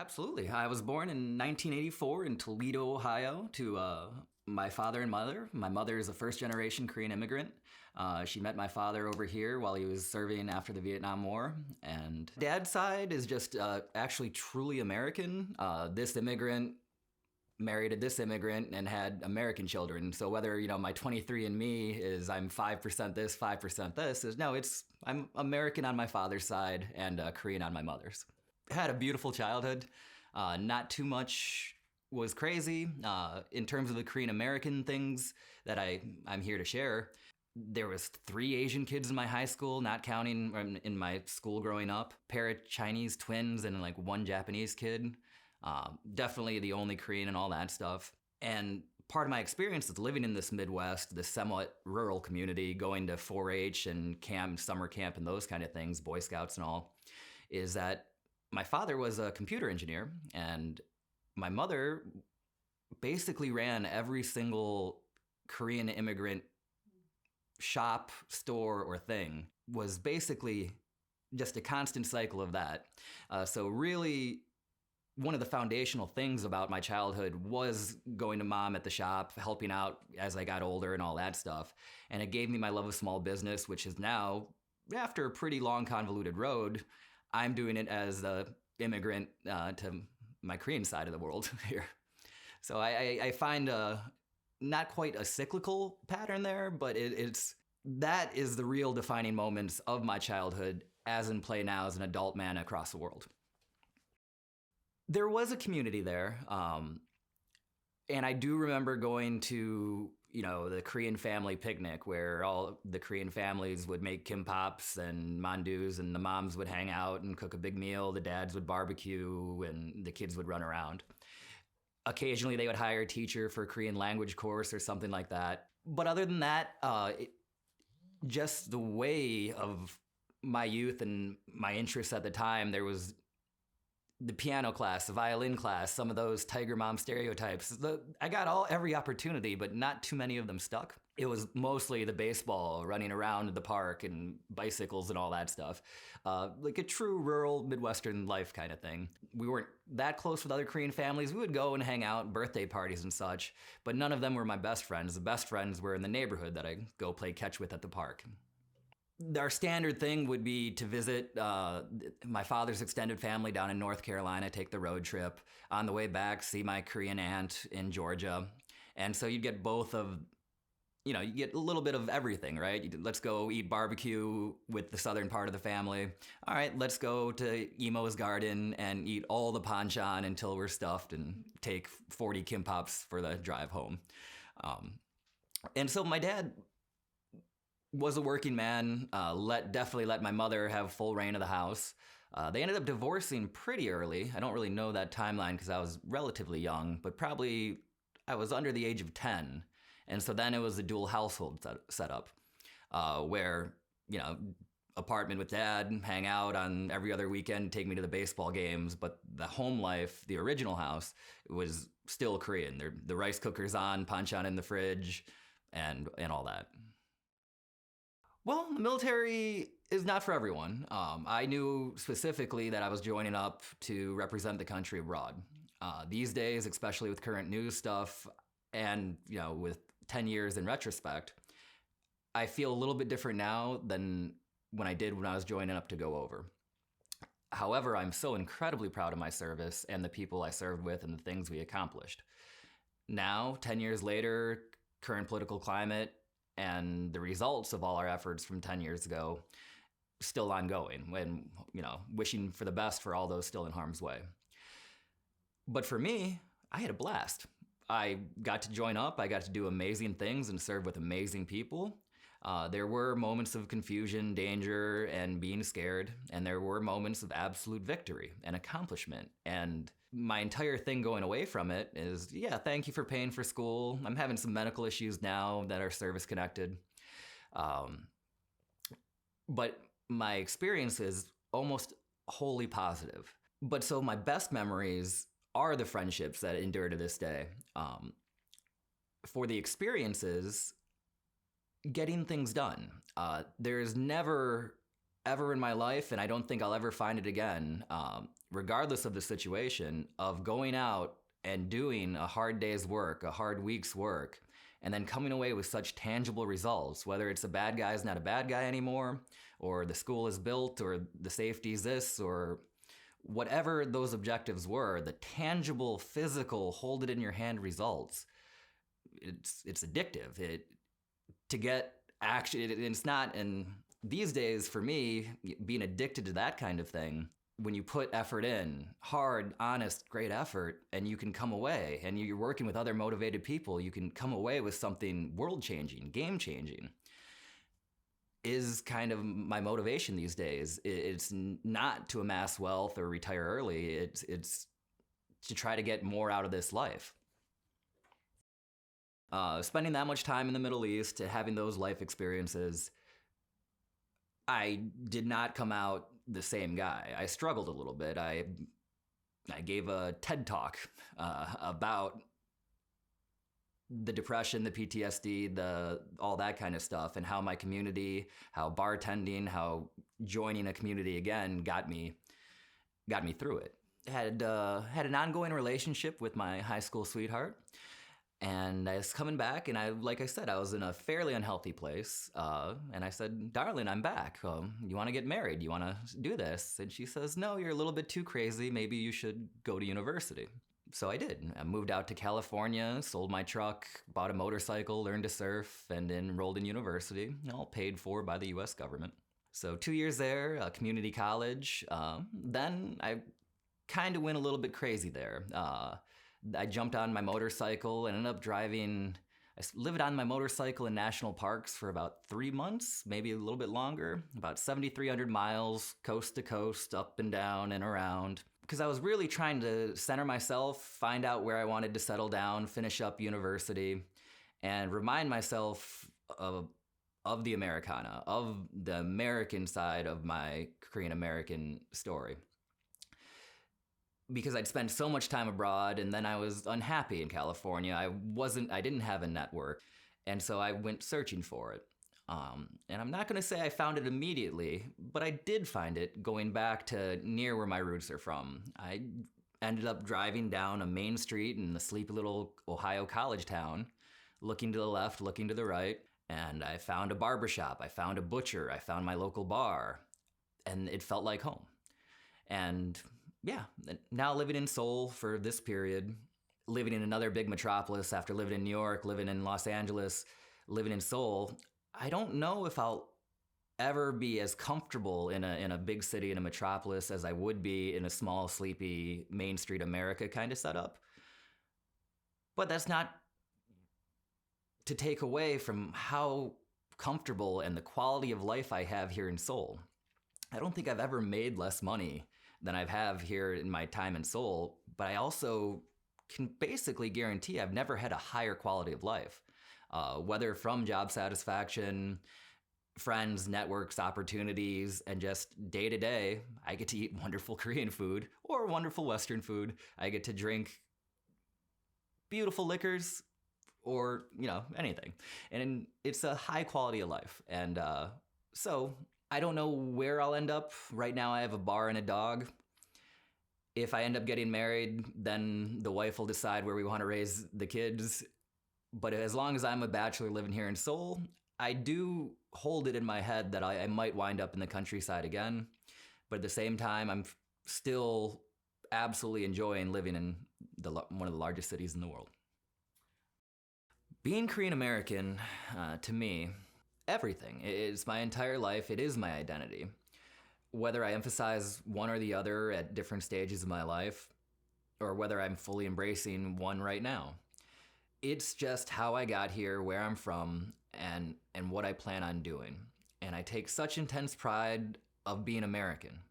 Absolutely. I was born in 1984 in Toledo, Ohio, to my father and mother. My mother is a first generation Korean immigrant. She met my father over here while he was serving after the Vietnam War. And dad's side is just actually truly American. This immigrant married this immigrant and had American children. So whether, my 23andMe is I'm 5% this, 5% this, is no, I'm American on my father's side and Korean on my mother's. Had a beautiful childhood. Not too much was crazy. In terms of the Korean American things that I'm here to share, there was 3 Asian kids in my high school, not counting in my school growing up. Pair of Chinese twins and like 1 Japanese kid. Definitely the only Korean and all that stuff. And part of my experience is living in this Midwest, this somewhat rural community, going to 4-H and camp, summer camp and those kind of things, Boy Scouts and all, is that my father was a computer engineer and my mother basically ran every single Korean immigrant shop, store, or thing. Was basically just a constant cycle of that. So really, one of the foundational things about my childhood was going to mom at the shop, helping out as I got older and all that stuff. And it gave me my love of small business, which is now, after a pretty long, convoluted road, I'm doing it as the immigrant to my Korean side of the world here. So I find not quite a cyclical pattern there, but that is the real defining moments of my childhood as in play now as an adult man across the world. There was a community there, and I do remember going to, the Korean family picnic where all the Korean families would make kimbaps and mandus and the moms would hang out and cook a big meal, the dads would barbecue, and the kids would run around. Occasionally they would hire a teacher for a Korean language course or something like that. But other than that, just the way of my youth and my interests at the time, there was the piano class, the violin class, some of those Tiger Mom stereotypes. I got every opportunity, but not too many of them stuck. It was mostly the baseball, running around the park and bicycles and all that stuff. Like a true rural Midwestern life kind of thing. We weren't that close with other Korean families. We would go and hang out, birthday parties and such, but none of them were my best friends. The best friends were in the neighborhood that I go play catch with at the park. Our standard thing would be to visit my father's extended family down in North Carolina, take the road trip. On the way back, see my Korean aunt in Georgia. And so you'd get you get a little bit of everything, right? Let's go eat barbecue with the southern part of the family. All right, let's go to Emo's garden and eat all the panchan until we're stuffed and take 40 kimbaps for the drive home. And so my dad was a working man, definitely let my mother have full reign of the house. They ended up divorcing pretty early. I don't really know that timeline because I was relatively young, but probably I was under the age of 10. And so then it was a dual household setup where, apartment with dad, hang out on every other weekend, take me to the baseball games. But the home life, the original house, was still Korean. The rice cooker's on, panchan in the fridge, and all that. Well, the military is not for everyone. I knew specifically that I was joining up to represent the country abroad. These days, especially with current news stuff and, with 10 years in retrospect, I feel a little bit different now than when I did when I was joining up to go over. However, I'm so incredibly proud of my service and the people I served with and the things we accomplished. Now, 10 years later, current political climate, and the results of all our efforts from 10 years ago still ongoing, when, wishing for the best for all those still in harm's way. But for me, I had a blast. I got to join up, I got to do amazing things and serve with amazing people. There were moments of confusion, danger, and being scared, and there were moments of absolute victory and accomplishment. And my entire thing going away from it is, thank you for paying for school. I'm having some medical issues now that are service connected. But my experience is almost wholly positive. But so my best memories are the friendships that endure to this day. For the experiences, getting things done. There's never ever in my life, and I don't think I'll ever find it again, regardless of the situation, of going out and doing a hard day's work, a hard week's work, and then coming away with such tangible results, whether it's a bad guy's not a bad guy anymore, or the school is built, or the safety's this, or whatever those objectives were, the tangible, physical, hold it in your hand results, it's addictive. To get action, it's not, and these days for me, being addicted to that kind of thing, when you put effort in, hard, honest, great effort, and you can come away, and you're working with other motivated people, you can come away with something world-changing, game-changing, is kind of my motivation these days. It's not to amass wealth or retire early. It's to try to get more out of this life. Spending that much time in the Middle East, having those life experiences, I did not come out the same guy. I struggled a little bit. I gave a TED Talk about the depression, the PTSD, all that kind of stuff, and how my community, how bartending, how joining a community again got me through it. Had an ongoing relationship with my high school sweetheart, and I was coming back, and like I said, I was in a fairly unhealthy place, and I said, "Darling, I'm back. You want to get married? You want to do this?" And she says, "No, you're a little bit too crazy. Maybe you should go to university." So I did. I moved out to California, sold my truck, bought a motorcycle, learned to surf, and enrolled in university, all paid for by the U.S. government. So 2 years there, community college. Then I kind of went a little bit crazy there. I jumped on my motorcycle and ended up driving. I lived on my motorcycle in national parks for about 3 months, maybe a little bit longer, about 7,300 miles, coast to coast, up and down and around. Because I was really trying to center myself, find out where I wanted to settle down, finish up university, and remind myself of the Americana, of the American side of my Korean American story. Because I'd spent so much time abroad, and then I was unhappy in California. I didn't have a network, and so I went searching for it. And I'm not going to say I found it immediately, but I did find it going back to near where my roots are from. I ended up driving down a main street in the sleepy little Ohio college town, looking to the left, looking to the right, and I found a barbershop, I found a butcher, I found my local bar, and it felt like home. And yeah, now living in Seoul for this period, living in another big metropolis after living in New York, living in Los Angeles, living in Seoul, I don't know if I'll ever be as comfortable in a big city, in a metropolis, as I would be in a small, sleepy, Main Street America kind of setup. But that's not to take away from how comfortable and the quality of life I have here in Seoul. I don't think I've ever made less money than I have here in my time in Seoul, but I also can basically guarantee I've never had a higher quality of life. Whether from job satisfaction, friends, networks, opportunities, and just day to day, I get to eat wonderful Korean food or wonderful Western food. I get to drink beautiful liquors or, anything. And it's a high quality of life. And so I don't know where I'll end up. Right now I have a bar and a dog. If I end up getting married, then the wife will decide where we want to raise the kids. But as long as I'm a bachelor living here in Seoul, I do hold it in my head that I might wind up in the countryside again. But at the same time, I'm still absolutely enjoying living in one of the largest cities in the world. Being Korean American, to me, everything. It's my entire life. It is my identity. Whether I emphasize one or the other at different stages of my life, or whether I'm fully embracing one right now. It's just how I got here, where I'm from, and what I plan on doing. And I take such intense pride of being American.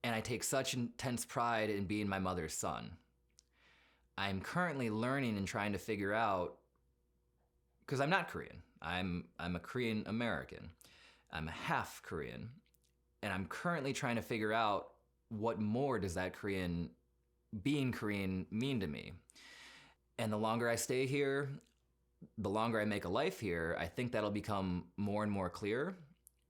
And I take such intense pride in being my mother's son. I'm currently learning and trying to figure out, because I'm not Korean. I'm a Korean American. I'm half Korean. And I'm currently trying to figure out what more does that being Korean mean to me. And the longer I stay here, the longer I make a life here, I think that'll become more and more clear.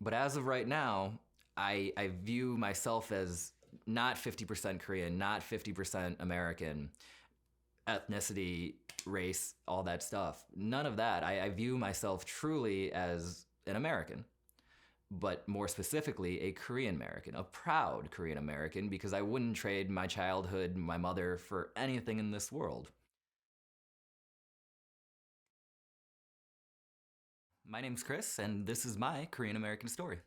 But as of right now, I view myself as not 50% Korean, not 50% American, ethnicity, race, all that stuff. None of that. I view myself truly as an American, but more specifically, a Korean American, a proud Korean American, because I wouldn't trade my childhood, my mother, for anything in this world. My name's Chris, and this is my Korean American story.